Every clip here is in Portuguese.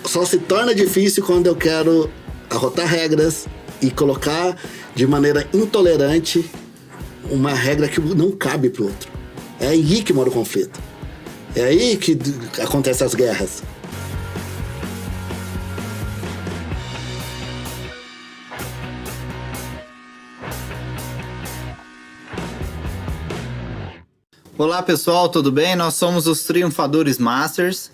só se torna difícil quando eu quero arrotar regras e colocar de maneira intolerante uma regra que não cabe pro outro. É aí que mora o conflito. É aí que acontecem as guerras. Olá pessoal, tudo bem? Nós somos os Triunfadores Masters.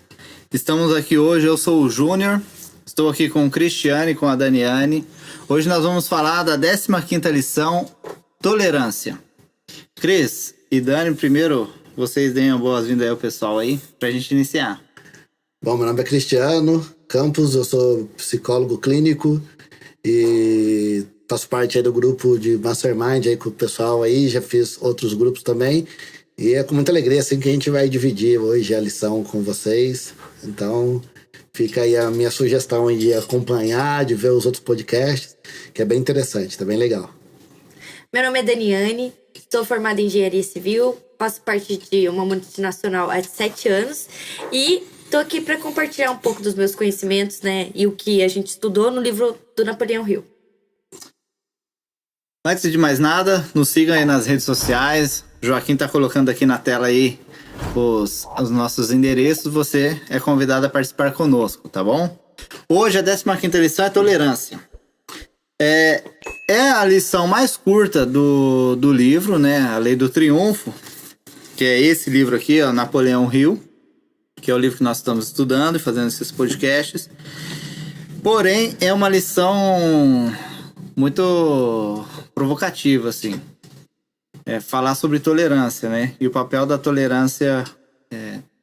Estamos aqui hoje, eu sou o Júnior. Estou aqui com o Cristiane e com a Daniane. Hoje nós vamos falar da 15ª lição, Tolerância. Cris e Dani, primeiro vocês deem uma boas-vindas aí ao pessoal aí, pra gente iniciar. Bom, meu nome é Cristiano Campos, eu sou psicólogo clínico e faço parte aí do grupo de Mastermind aí com o pessoal aí, já fiz outros grupos também. E é com muita alegria assim que a gente vai dividir hoje a lição com vocês. Então, fica aí a minha sugestão de acompanhar, de ver os outros podcasts, que é bem interessante, tá bem legal. Meu nome é Daniane, sou formada em Engenharia Civil, faço parte de uma multinacional há 7 anos e tô aqui para compartilhar um pouco dos meus conhecimentos, né, e o que a gente estudou no livro do Napoleão Hill. Antes de mais nada, nos sigam aí nas redes sociais. Joaquim tá colocando aqui na tela aí os nossos endereços. Você é convidado a participar conosco, tá bom? Hoje a 15ª lição é tolerância. É a lição mais curta do livro, né? A Lei do Triunfo, que é esse livro aqui, ó, Napoleão Hill, que é o livro que nós estamos estudando e fazendo esses podcasts. Porém, é uma lição muito provocativa, assim. Falar sobre tolerância, né? E o papel da tolerância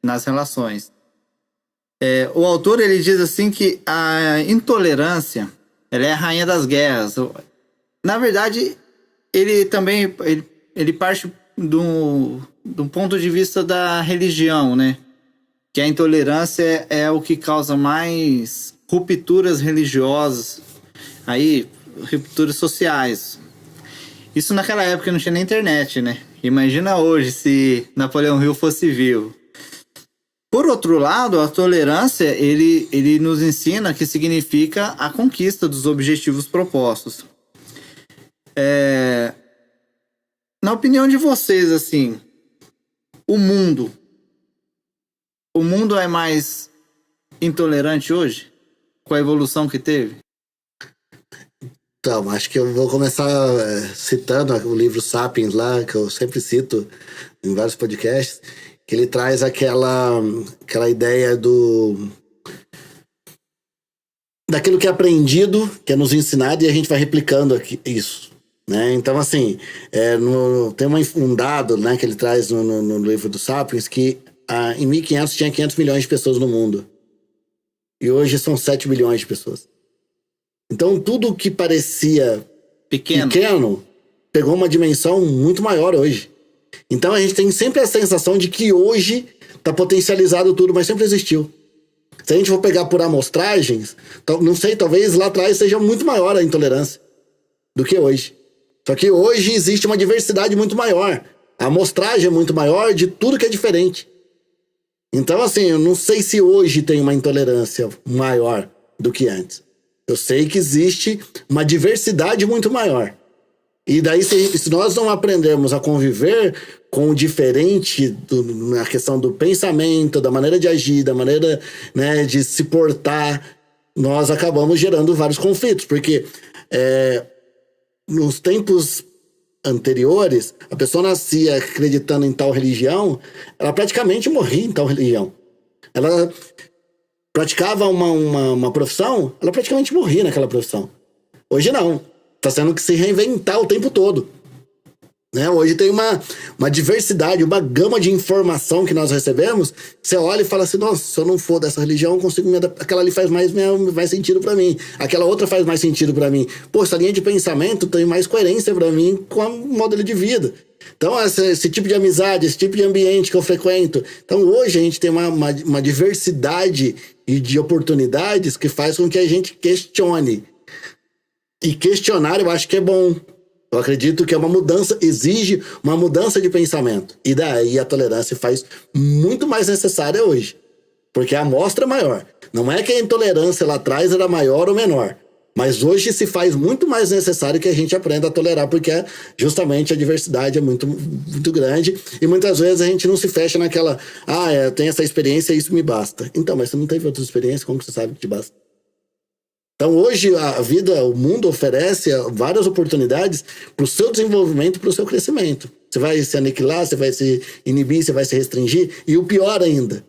nas relações. O autor, ele diz assim que a intolerância, ela é a rainha das guerras. Na verdade, ele também ele parte do ponto de vista da religião, né? Que a intolerância é o que causa mais rupturas religiosas, aí rupturas sociais. Isso naquela época não tinha nem internet, né? Imagina hoje se Napoleão Hill fosse vivo. Por outro lado, a tolerância, ele nos ensina que significa a conquista dos objetivos propostos. Na opinião de vocês, assim, o mundo é mais intolerante hoje? Com a evolução que teve? Então, acho que eu vou começar citando o livro Sapiens lá, que eu sempre cito em vários podcasts, que ele traz aquela ideia daquilo que é aprendido, que é nos ensinado, e a gente vai replicando isso, né? Então, assim, tem um dado, né, que ele traz no livro do Sapiens, que em 1500 tinha 500 milhões de pessoas no mundo. E hoje são 7 bilhões de pessoas. Então, tudo que parecia pequeno pegou uma dimensão muito maior hoje. Então, a gente tem sempre a sensação de que hoje está potencializado tudo, mas sempre existiu. Se a gente for pegar por amostragens, não sei, talvez lá atrás seja muito maior a intolerância do que hoje. Só que hoje existe uma diversidade muito maior. A amostragem é muito maior de tudo que é diferente. Então, assim, eu não sei se hoje tem uma intolerância maior do que antes. Eu sei que existe uma diversidade muito maior. E daí, se nós não aprendermos a conviver com o diferente na questão do pensamento, da maneira de agir, da maneira, né, de se portar, nós acabamos gerando vários conflitos. Porque nos tempos anteriores, a pessoa nascia acreditando em tal religião, ela praticamente morria em tal religião. Ela praticava uma profissão, ela praticamente morria naquela profissão. Hoje não. Está tendo que se reinventar o tempo todo. Né? Hoje tem uma diversidade, uma gama de informação que nós recebemos. Você olha e fala assim, nossa, se eu não for dessa religião, eu consigo me adaptar. Aquela ali faz mais sentido para mim. Aquela outra faz mais sentido para mim. Pô, essa linha de pensamento tem mais coerência para mim com o modelo de vida. Então, esse tipo de amizade, esse tipo de ambiente que eu frequento. Então, hoje a gente tem uma diversidade e de oportunidades que faz com que a gente questione. E questionar eu acho que é bom. Eu acredito que é uma mudança, exige uma mudança de pensamento. E daí a tolerância faz muito mais necessária hoje. Porque a amostra é maior. Não é que a intolerância lá atrás era maior ou menor. Mas hoje se faz muito mais necessário que a gente aprenda a tolerar, porque justamente a diversidade é muito, muito grande. E muitas vezes a gente não se fecha naquela... eu tenho essa experiência e isso me basta. Então, mas você não teve outras experiências, como que você sabe que te basta? Então hoje a vida, o mundo oferece várias oportunidades para o seu desenvolvimento, para o seu crescimento. Você vai se aniquilar, você vai se inibir, você vai se restringir. E o pior ainda,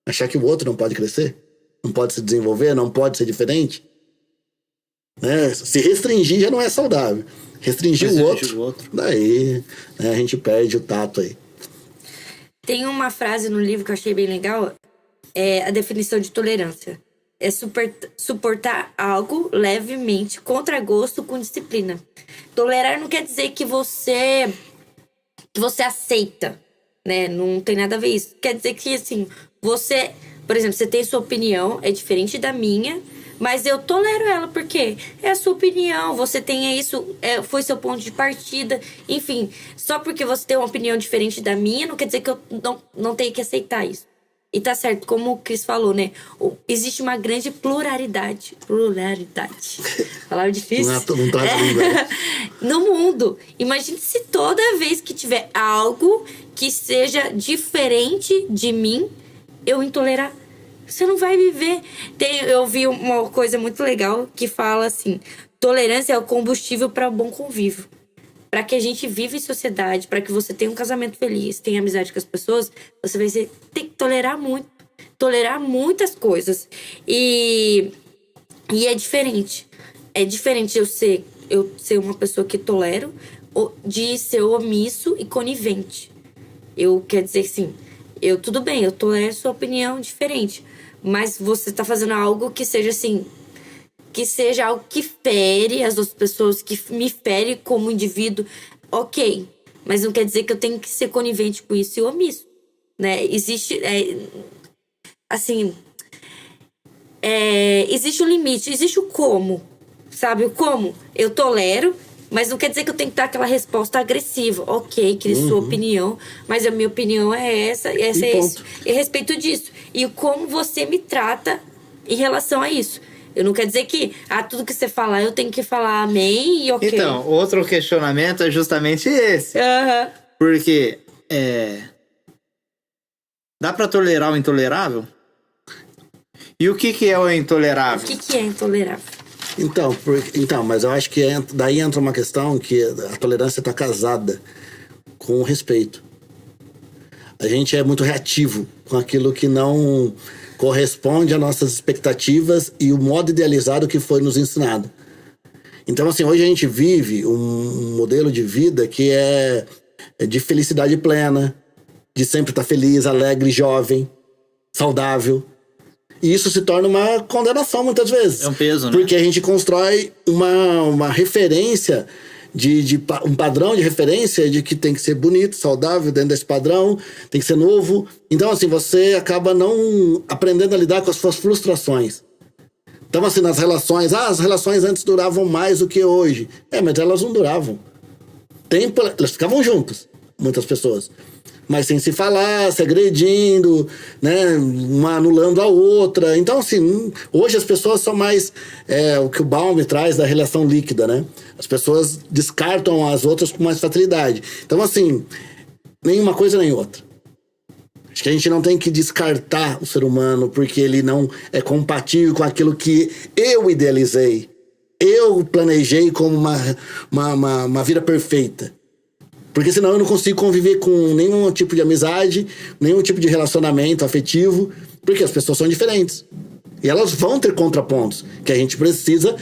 achar que o outro não pode crescer, não pode se desenvolver, não pode ser diferente. Né? Se restringir já não é saudável. Restringir o outro, daí a gente perde o tato aí. Tem uma frase no livro que eu achei bem legal, é a definição de tolerância. É suportar algo levemente, contra gosto, com disciplina. Tolerar não quer dizer que você aceita, né? Não tem nada a ver isso. Quer dizer que, assim, você... Por exemplo, você tem sua opinião, é diferente da minha, mas eu tolero ela, porque é a sua opinião, você tem isso, foi seu ponto de partida. Enfim, só porque você tem uma opinião diferente da minha, não quer dizer que eu não tenho que aceitar isso. E tá certo, como o Cris falou, né? Existe uma grande pluralidade. Palavra difícil. No mundo. Imagine se toda vez que tiver algo que seja diferente de mim, eu intolerar. Você não vai viver. Eu vi uma coisa muito legal que fala assim: tolerância é o combustível para bom convívio. Para que a gente viva em sociedade, para que você tenha um casamento feliz, tenha amizade com as pessoas, você vai ter que tolerar muito. Tolerar muitas coisas. E é diferente. É diferente eu ser uma pessoa que tolero de ser omisso e conivente. Quer dizer assim, tudo bem, eu tolero sua opinião diferente, mas você tá fazendo algo que seja assim, que seja algo que fere as outras pessoas, que me fere como indivíduo, ok. Mas não quer dizer que eu tenho que ser conivente com isso e omisso, né? Existe um limite, existe o como, sabe? O como eu tolero, mas não quer dizer que eu tenho que dar aquela resposta agressiva. Ok, que sua opinião, mas a minha opinião é essa é isso. E respeito disso. E como você me trata em relação a isso. Eu não quero dizer que tudo que você falar eu tenho que falar amém e ok. Então, outro questionamento é justamente esse. Porque dá pra tolerar o intolerável? E o que é o intolerável? O que é intolerável? Então, mas eu acho que daí entra uma questão que a tolerância está casada com o respeito. A gente é muito reativo com aquilo que não corresponde às nossas expectativas e o modo idealizado que foi nos ensinado. Então, assim, hoje a gente vive um modelo de vida que é de felicidade plena, de sempre estar feliz, alegre, jovem, saudável. E isso se torna uma condenação muitas vezes. É um peso, né? Porque a gente constrói uma referência, um padrão de referência de que tem que ser bonito, saudável dentro desse padrão, tem que ser novo. Então, assim, você acaba não aprendendo a lidar com as suas frustrações. Então, assim, nas relações... as relações antes duravam mais do que hoje. Mas elas não duravam. Elas ficavam juntas, muitas pessoas. Mas sem se falar, se agredindo, né? Uma anulando a outra. Então, assim, hoje as pessoas são mais... o que o Baum traz da relação líquida, né? As pessoas descartam as outras com mais facilidade. Então, assim, nenhuma coisa nem outra. Acho que a gente não tem que descartar o ser humano porque ele não é compatível com aquilo que eu idealizei. Eu planejei como uma vida perfeita. Porque senão eu não consigo conviver com nenhum tipo de amizade, nenhum tipo de relacionamento afetivo, porque as pessoas são diferentes. E elas vão ter contrapontos, que a gente precisa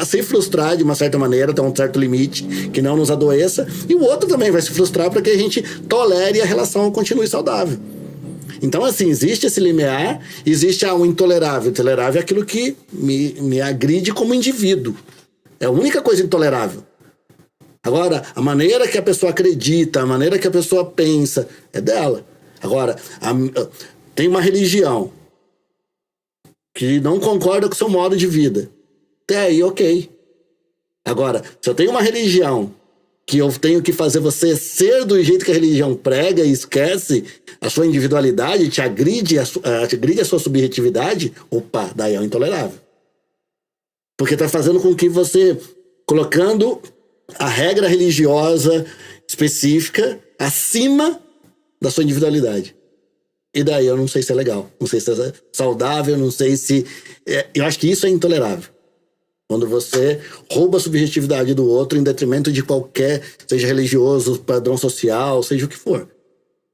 se frustrar de uma certa maneira, até um certo limite, que não nos adoeça, e o outro também vai se frustrar para que a gente tolere e a relação continue saudável. Então, assim, existe esse limiar, existe o intolerável. Intolerável é aquilo que me agride como indivíduo. É a única coisa intolerável. Agora, a maneira que a pessoa acredita, a maneira que a pessoa pensa, é dela. Agora, tem uma religião que não concorda com o seu modo de vida. Até aí, ok. Agora, se eu tenho uma religião que eu tenho que fazer você ser do jeito que a religião prega e esquece a sua individualidade, te agride a sua subjetividade, opa, daí é o intolerável. Porque tá fazendo com que você, colocando a regra religiosa específica acima da sua individualidade. E daí eu não sei se é legal, não sei se é saudável, não sei se... eu acho que isso é intolerável. Quando você rouba a subjetividade do outro em detrimento de qualquer, seja religioso, padrão social, seja o que for.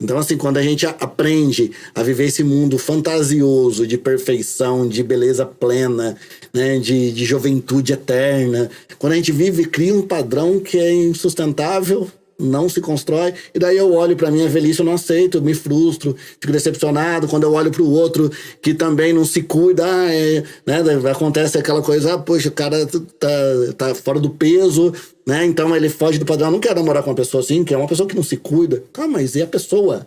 Então, assim, quando a gente aprende a viver esse mundo fantasioso de perfeição, de beleza plena, né, de juventude eterna, quando a gente vive e cria um padrão que é insustentável, não se constrói, e daí eu olho pra minha velhice, eu não aceito, eu me frustro, fico decepcionado. Quando eu olho pro outro que também não se cuida, né, acontece aquela coisa, poxa, o cara tá fora do peso, né, então ele foge do padrão. Eu não quero namorar com uma pessoa assim, que é uma pessoa que não se cuida. Calma, mas e a pessoa?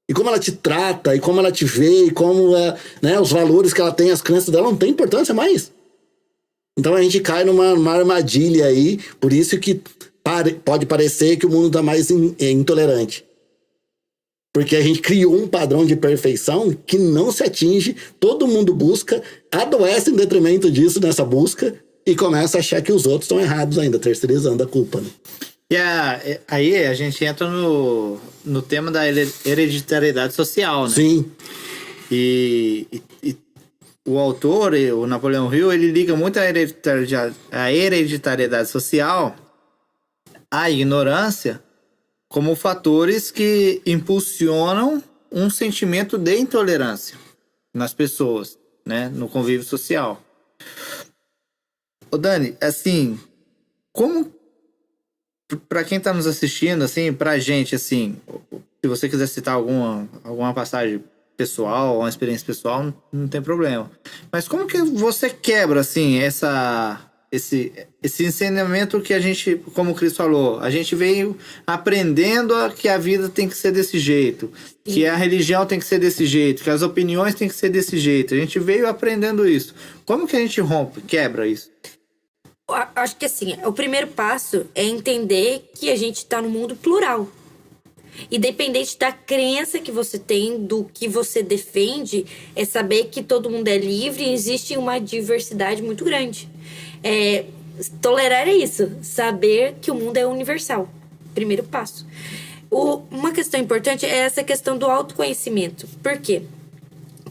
E como ela te trata, e como ela te vê, e como né, os valores que ela tem, as crenças dela não tem importância mais. Então a gente cai numa armadilha aí, por isso que pode parecer que o mundo está mais intolerante. Porque a gente criou um padrão de perfeição que não se atinge, todo mundo busca, adoece em detrimento disso nessa busca e começa a achar que os outros estão errados ainda, terceirizando a culpa. Né? E aí a gente entra no tema da hereditariedade social, né? Sim. E o autor, o Napoleão Hill, ele liga muito a hereditariedade social à ignorância como fatores que impulsionam um sentimento de intolerância nas pessoas, né, no convívio social. Ô Dani, assim, como para quem tá nos assistindo, assim, pra gente, assim, se você quiser citar alguma passagem pessoal, uma experiência pessoal, não tem problema. Mas como que você quebra, assim, esse ensinamento que a gente, como o Cris falou, a gente veio aprendendo que a vida tem que ser desse jeito, que a religião tem que ser desse jeito, que as opiniões tem que ser desse jeito. A gente veio aprendendo isso. Como que a gente quebra isso? Acho que assim, o primeiro passo é entender que a gente está no mundo plural. Independente da crença que você tem, do que você defende, é saber que todo mundo é livre e existe uma diversidade muito grande. Tolerar é isso, saber que o mundo é universal. Primeiro passo. Uma questão importante é essa questão do autoconhecimento. Por quê?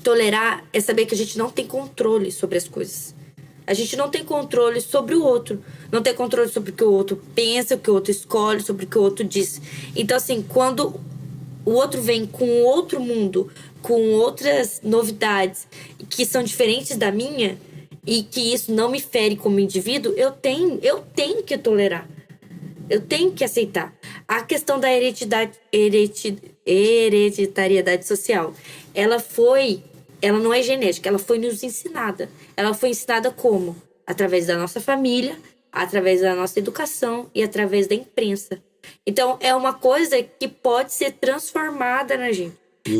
Tolerar é saber que a gente não tem controle sobre as coisas. A gente não tem controle sobre o outro. Não tem controle sobre o que o outro pensa, o que o outro escolhe, sobre o que o outro diz. Então, assim, quando o outro vem com outro mundo, com outras novidades que são diferentes da minha e que isso não me fere como indivíduo, eu tenho que tolerar. Eu tenho que aceitar. A questão da hereditariedade social, ela não é genética, ela foi nos ensinada. Ela foi ensinada como? Através da nossa família, através da nossa educação e através da imprensa. Então, é uma coisa que pode ser transformada na gente,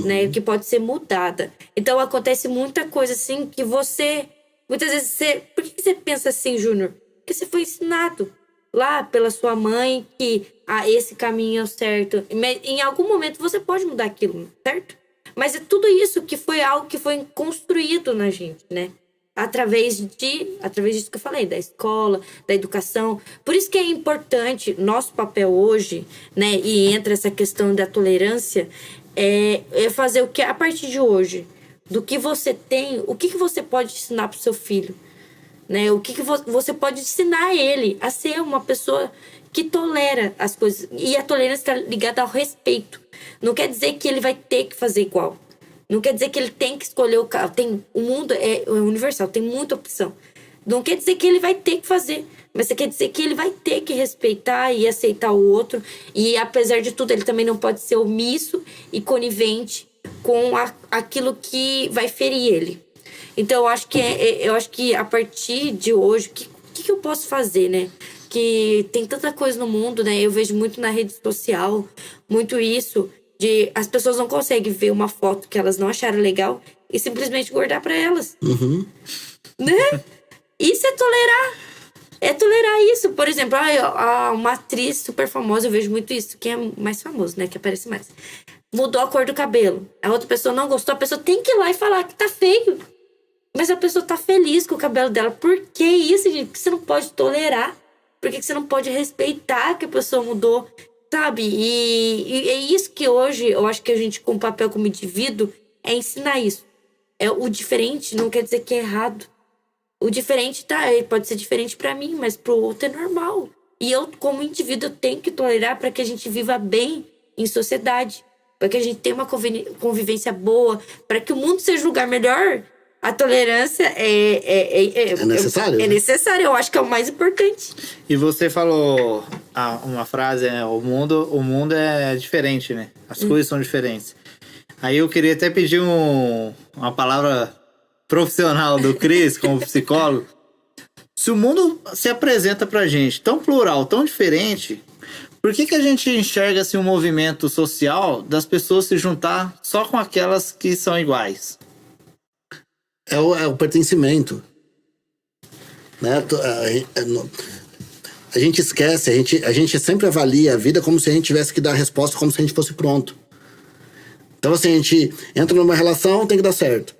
né? Que pode ser mudada. Então, acontece muita coisa assim que você... Muitas vezes por que você pensa assim, Júnior? Porque você foi ensinado lá pela sua mãe que esse caminho é o certo. Em algum momento você pode mudar aquilo, certo? Mas é tudo isso que foi algo que foi construído na gente, né? Através disso que eu falei, da escola, da educação. Por isso que é importante, nosso papel hoje, né? E entra essa questão da tolerância, é fazer o que a partir de hoje, do que você tem, o que você pode ensinar pro seu filho, né? O que você pode ensinar ele a ser uma pessoa que tolera as coisas. E a tolerância está ligada ao respeito. Não quer dizer que ele vai ter que fazer igual. Não quer dizer que ele tem que escolher o carro. O mundo é universal, tem muita opção. Não quer dizer que ele vai ter que fazer. Mas quer dizer que ele vai ter que respeitar e aceitar o outro. E apesar de tudo, ele também não pode ser omisso e conivente com aquilo que vai ferir ele. Então, eu acho que a partir de hoje, o que eu posso fazer, né? Que tem tanta coisa no mundo, né? Eu vejo muito na rede social, muito isso, de as pessoas não conseguem ver uma foto que elas não acharam legal e simplesmente guardar pra elas. Né? Isso é tolerar. é tolerar isso. Por exemplo, uma atriz super famosa, eu vejo muito isso, quem é mais famoso, né, que aparece mais. Mudou a cor do cabelo. A outra pessoa não gostou, a pessoa tem que ir lá e falar que tá feio. Mas a pessoa tá feliz com o cabelo dela. Por que isso, gente? Por que você não pode tolerar? Por que você não pode respeitar que a pessoa mudou? Sabe? E é isso que hoje, eu acho que a gente, com o papel como indivíduo, é ensinar isso. O diferente não quer dizer que é errado. O diferente, ele pode ser diferente pra mim, mas pro outro é normal. E eu, como indivíduo, eu tenho que tolerar para que a gente viva bem em sociedade. Para que a gente tenha uma convivência boa. Para que o mundo seja um lugar melhor. A tolerância é necessário. É necessário, eu acho que é o mais importante. E você falou uma frase, o mundo é diferente, né? As coisas são diferentes. Aí eu queria até pedir uma palavra profissional do Cris, como psicólogo. Se o mundo se apresenta pra gente tão plural, tão diferente, por que a gente enxerga assim, um movimento social das pessoas se juntar só com aquelas que são iguais? É o pertencimento. Né? A gente esquece, a gente sempre avalia a vida como se a gente tivesse que dar a resposta como se a gente fosse pronto. Então, assim, a gente entra numa relação, tem que dar certo.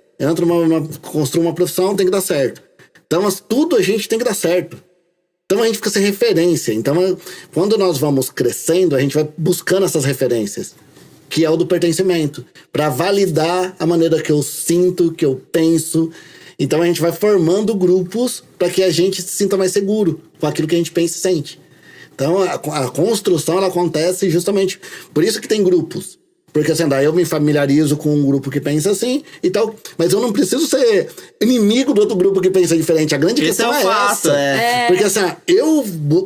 Construir uma profissão, tem que dar certo. Então, tudo a gente tem que dar certo. Então, a gente fica sem referência. Então, quando nós vamos crescendo, a gente vai buscando essas referências, que é o do pertencimento, para validar a maneira que eu sinto, que eu penso. Então a gente vai formando grupos para que a gente se sinta mais seguro com aquilo que a gente pensa e sente. Então a construção ela acontece justamente por isso que tem grupos. Porque assim, daí eu me familiarizo com um grupo que pensa assim e tal, mas eu não preciso ser inimigo do outro grupo que pensa diferente. A grande questão é essa. Porque assim,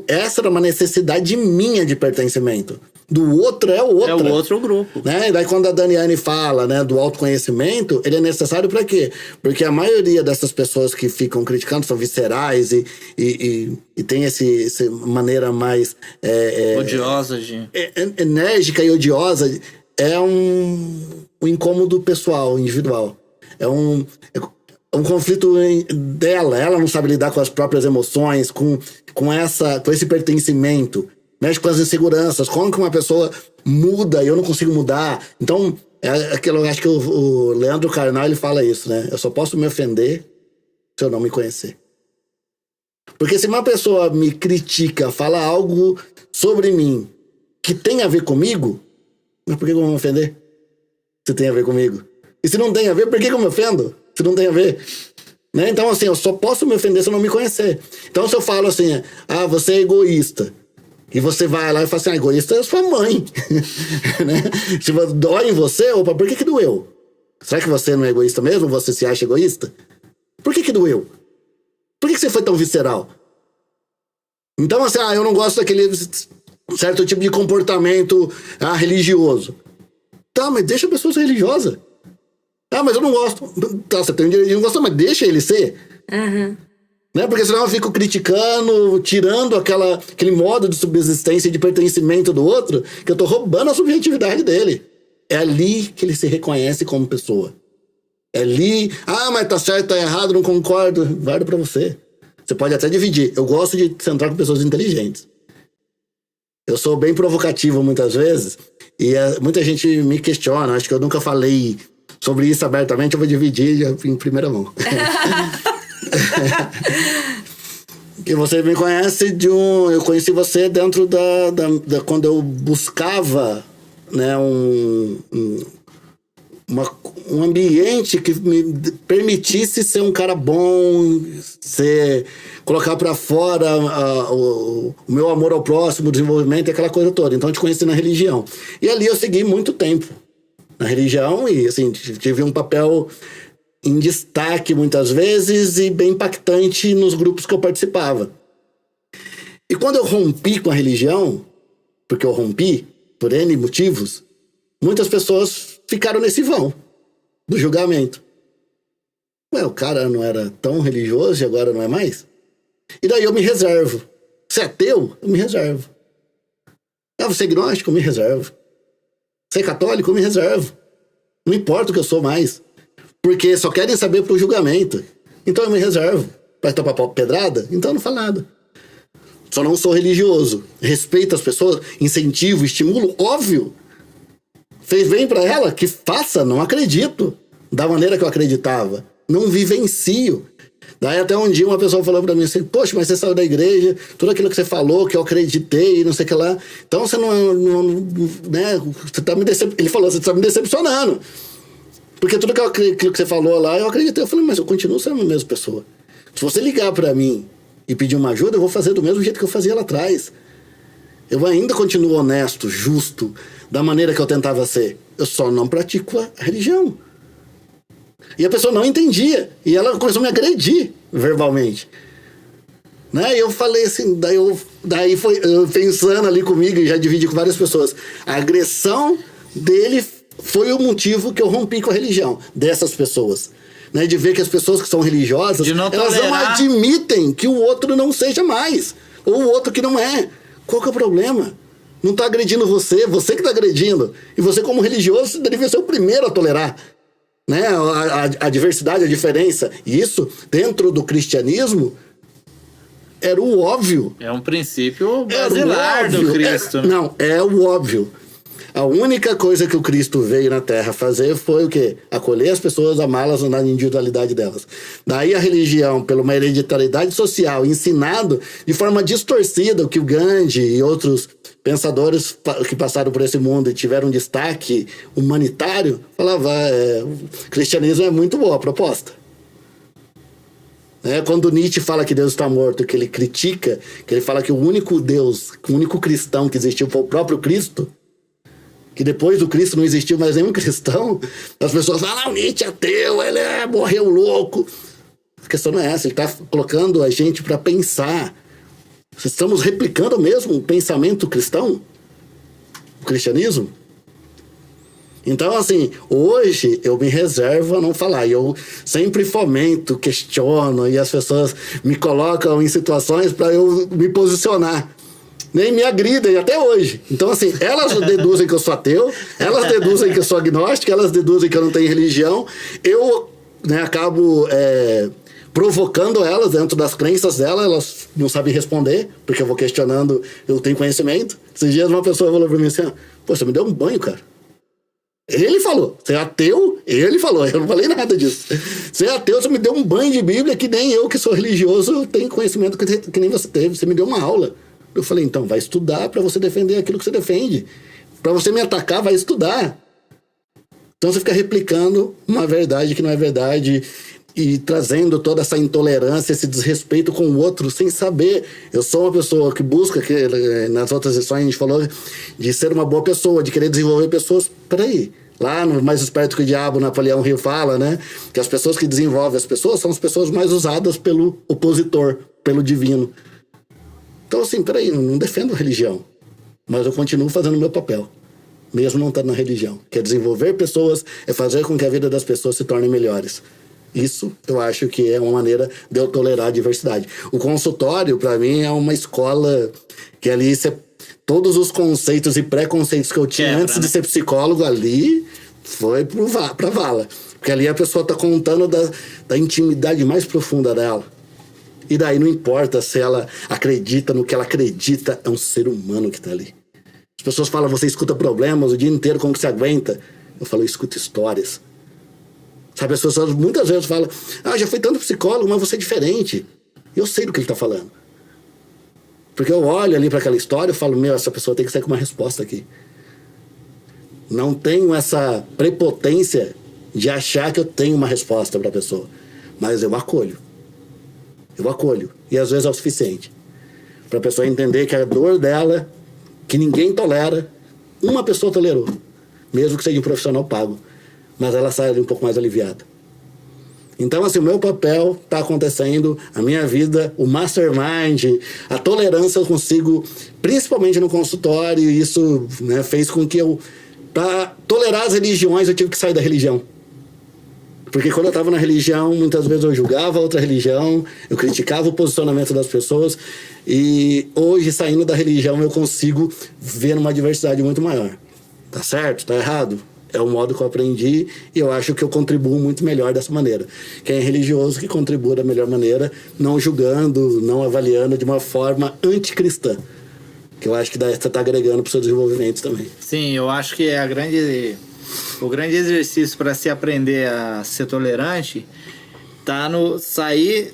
essa era uma necessidade minha de pertencimento. Do outro é o outro. É o outro grupo. Né? E daí quando a Daniane fala, né, do autoconhecimento, ele é necessário para quê? Porque a maioria dessas pessoas que ficam criticando são viscerais e tem essa maneira mais... odiosa de... enérgica e odiosa. É um incômodo pessoal, individual. É um conflito dela. Ela não sabe lidar com as próprias emoções, com esse pertencimento. Mexe com as inseguranças. Como que uma pessoa muda e eu não consigo mudar? Então, eu acho que o Leandro Carnal ele fala isso, né? Eu só posso me ofender se eu não me conhecer. Porque se uma pessoa me critica, fala algo sobre mim que tem a ver comigo, mas por que eu vou me ofender? Se tem a ver comigo. E se não tem a ver, por que eu me ofendo? Se não tem a ver. Né? Então, assim, eu só posso me ofender se eu não me conhecer. Então, se eu falo assim, você é egoísta. E você vai lá e fala assim, egoísta é sua mãe. Né? Se dói em você, opa, por que doeu? Será que você não é egoísta mesmo? Você se acha egoísta? Por que doeu? Por que você foi tão visceral? Então, assim, eu não gosto daquele certo tipo de comportamento religioso. Tá, mas deixa a pessoa ser religiosa. Mas eu não gosto. Tá, você tem o direito de não gostar, mas deixa ele ser. Uhum. Né? Porque senão eu fico criticando, tirando aquele modo de subsistência e de pertencimento do outro, que eu tô roubando a subjetividade dele. É ali que ele se reconhece como pessoa. É ali, mas tá certo, tá errado, não concordo. Guarda pra você. Você pode até dividir. Eu gosto de sentar com pessoas inteligentes. Eu sou bem provocativo muitas vezes, e muita gente me questiona, acho que eu nunca falei sobre isso abertamente, eu vou dividir em primeira mão. Que você me conhece eu conheci você dentro da quando eu buscava, né, um ambiente que me permitisse ser um cara bom, colocar pra fora o meu amor ao próximo, o desenvolvimento e aquela coisa toda. Então eu te conheci na religião. E ali eu segui muito tempo na religião e assim, tive um papel em destaque muitas vezes e bem impactante nos grupos que eu participava. E quando eu rompi com a religião, porque eu rompi por N motivos, muitas pessoas ficaram nesse vão do julgamento. O cara não era tão religioso e agora não é mais? E daí eu me reservo. Você é ateu? Eu me reservo. Você é agnóstico? Eu me reservo. Você é católico? Eu me reservo. Não importa o que eu sou mais. Porque só querem saber pro julgamento. Então eu me reservo. Vai topar pedrada? Então eu não falo nada. Só não sou religioso. Respeito as pessoas, incentivo, estimulo, óbvio. Fez bem pra ela? Que faça, não acredito. Da maneira que eu acreditava. Não vivencio. Daí até um dia uma pessoa falou pra mim assim, poxa, mas você saiu da igreja, tudo aquilo que você falou, que eu acreditei, não sei o que lá. Então você não né, você tá me ele falou, você tá me decepcionando. Porque tudo aquilo que você falou lá, eu acreditei. Eu falei, mas eu continuo sendo a mesma pessoa. Se você ligar pra mim e pedir uma ajuda, eu vou fazer do mesmo jeito que eu fazia lá atrás. Eu ainda continuo honesto, justo, da maneira que eu tentava ser. Eu só não pratico a religião. E a pessoa não entendia. E ela começou a me agredir verbalmente. Né? E eu falei assim, daí foi eu pensando ali comigo, e já dividi com várias pessoas. A agressão dele foi o motivo que eu rompi com a religião dessas pessoas. Né? De ver que as pessoas que são religiosas, elas não admitem que o outro não seja mais. Ou o outro que não é. Qual que é o problema? Não está agredindo você que está agredindo. E você, como religioso, você deve ser o primeiro a tolerar. Né? A diversidade, a diferença. E isso, dentro do cristianismo, era o óbvio. É um princípio basilar do Cristo. Não, é o óbvio. A única coisa que o Cristo veio na Terra fazer foi o quê? Acolher as pessoas, amá-las na individualidade delas. Daí a religião, pela uma hereditariedade social, ensinado de forma distorcida, o que o Gandhi e outros pensadores que passaram por esse mundo e tiveram um destaque humanitário, falava, o cristianismo é muito boa a proposta. Quando Nietzsche fala que Deus está morto, que ele critica, que ele fala que o único Deus, o único cristão que existiu foi o próprio Cristo, que depois do Cristo não existiu mais nenhum cristão, as pessoas falam, Nietzsche é ateu, ele morreu louco. A questão não é essa, ele está colocando a gente para pensar. Estamos replicando mesmo o pensamento cristão? O cristianismo? Então, assim, hoje eu me reservo a não falar. E eu sempre fomento, questiono, e as pessoas me colocam em situações para eu me posicionar. Nem me agridem até hoje. Então, assim, elas deduzem que eu sou ateu, elas deduzem que eu sou agnóstico, elas deduzem que eu não tenho religião. Eu acabo provocando elas dentro das crenças delas, elas não sabem responder, porque eu vou questionando, eu tenho conhecimento. Esses dias uma pessoa falou pra mim assim, pô, você me deu um banho, cara. Ele falou, você é ateu? Ele falou, eu não falei nada disso. Você é ateu, você me deu um banho de Bíblia que nem eu, que sou religioso, tenho conhecimento que nem você teve, você me deu uma aula. Eu falei, então, vai estudar para você defender aquilo que você defende. Para você me atacar, vai estudar. Então você fica replicando uma verdade que não é verdade e trazendo toda essa intolerância, esse desrespeito com o outro sem saber. Eu sou uma pessoa que busca, que nas outras sessões a gente falou de ser uma boa pessoa, de querer desenvolver pessoas. Peraí, lá no Mais Esperto que o Diabo, Napoleão Hill fala, né? Que as pessoas que desenvolvem as pessoas são as pessoas mais usadas pelo opositor, pelo divino. Então, assim, peraí, não defendo a religião, mas eu continuo fazendo o meu papel, mesmo não estando na religião, que é desenvolver pessoas, é fazer com que a vida das pessoas se torne melhores. Isso, eu acho que é uma maneira de eu tolerar a diversidade. O consultório, para mim, é uma escola que ali, todos os conceitos e preconceitos que eu tinha antes de ser psicólogo ali, foi pra vala. Porque ali a pessoa tá contando da intimidade mais profunda dela. E daí não importa se ela acredita no que ela acredita, é um ser humano que tá ali. As pessoas falam, você escuta problemas o dia inteiro, como que você aguenta? Eu falo, eu escuto histórias. Sabe, as pessoas muitas vezes falam, já fui tanto psicólogo, mas você é diferente. Eu sei do que ele tá falando. Porque eu olho ali para aquela história e falo, essa pessoa tem que sair com uma resposta aqui. Não tenho essa prepotência de achar que eu tenho uma resposta para a pessoa. Mas eu acolho. Eu acolho. E às vezes é o suficiente. Para a pessoa entender que a dor dela, que ninguém tolera, uma pessoa tolerou. Mesmo que seja um profissional pago. Mas ela sai ali um pouco mais aliviada. Então, assim, o meu papel está acontecendo, a minha vida, o mastermind, a tolerância eu consigo, principalmente no consultório, e isso, né, fez com que eu, para tolerar as religiões, eu tive que sair da religião. Porque quando eu estava na religião, muitas vezes eu julgava outra religião, eu criticava o posicionamento das pessoas, e hoje, saindo da religião, eu consigo ver uma diversidade muito maior. Tá certo? Tá errado? É o modo que eu aprendi e eu acho que eu contribuo muito melhor dessa maneira. Quem é religioso que contribua da melhor maneira, não julgando, não avaliando de uma forma anticristã. Que eu acho que você está agregando para o seu desenvolvimento também. Sim, eu acho que é o grande exercício para se aprender a ser tolerante tá no sair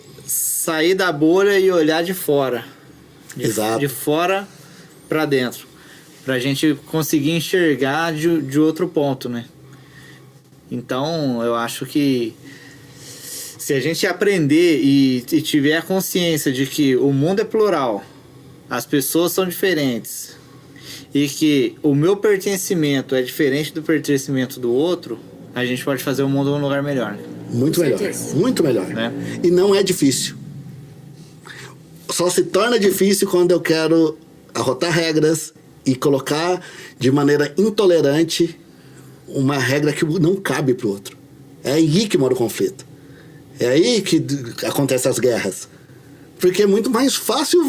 da bolha e olhar de fora. Exato. De fora para dentro. Pra gente conseguir enxergar de outro ponto, né? Então, eu acho que se a gente aprender e tiver a consciência de que o mundo é plural, as pessoas são diferentes e que o meu pertencimento é diferente do pertencimento do outro, a gente pode fazer o mundo um lugar melhor. Muito melhor. certeza. Muito melhor. Né? E não é difícil. Só se torna difícil quando eu quero arrotar regras e colocar de maneira intolerante uma regra que não cabe pro outro. É aí que mora o conflito. É aí que acontecem as guerras. Porque é muito mais fácil eu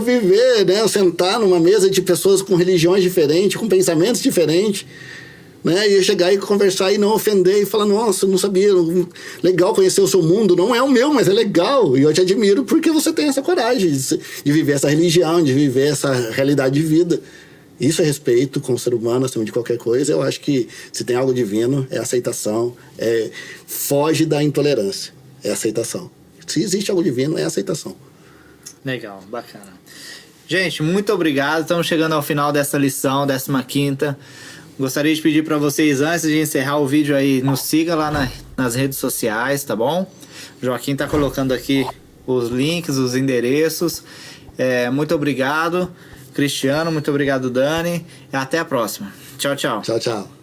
viver, né? Eu sentar numa mesa de pessoas com religiões diferentes, com pensamentos diferentes, né? E eu chegar e conversar e não ofender e falar, nossa, eu não sabia, legal conhecer o seu mundo, não é o meu, mas é legal, e eu te admiro porque você tem essa coragem de viver essa religião, de viver essa realidade de vida. Isso é respeito com o ser humano, acima de qualquer coisa. Eu acho que se tem algo divino, é aceitação, foge da intolerância, é aceitação. Se existe algo divino, é aceitação. Legal, bacana. Gente, muito obrigado, estamos chegando ao final dessa lição, 15ª. Gostaria de pedir para vocês, antes de encerrar o vídeo aí, nos siga lá nas redes sociais, tá bom? O Joaquim tá colocando aqui os links, os endereços. Muito obrigado, Cristiano. Muito obrigado, Dani. Até a próxima. Tchau, tchau. Tchau, tchau.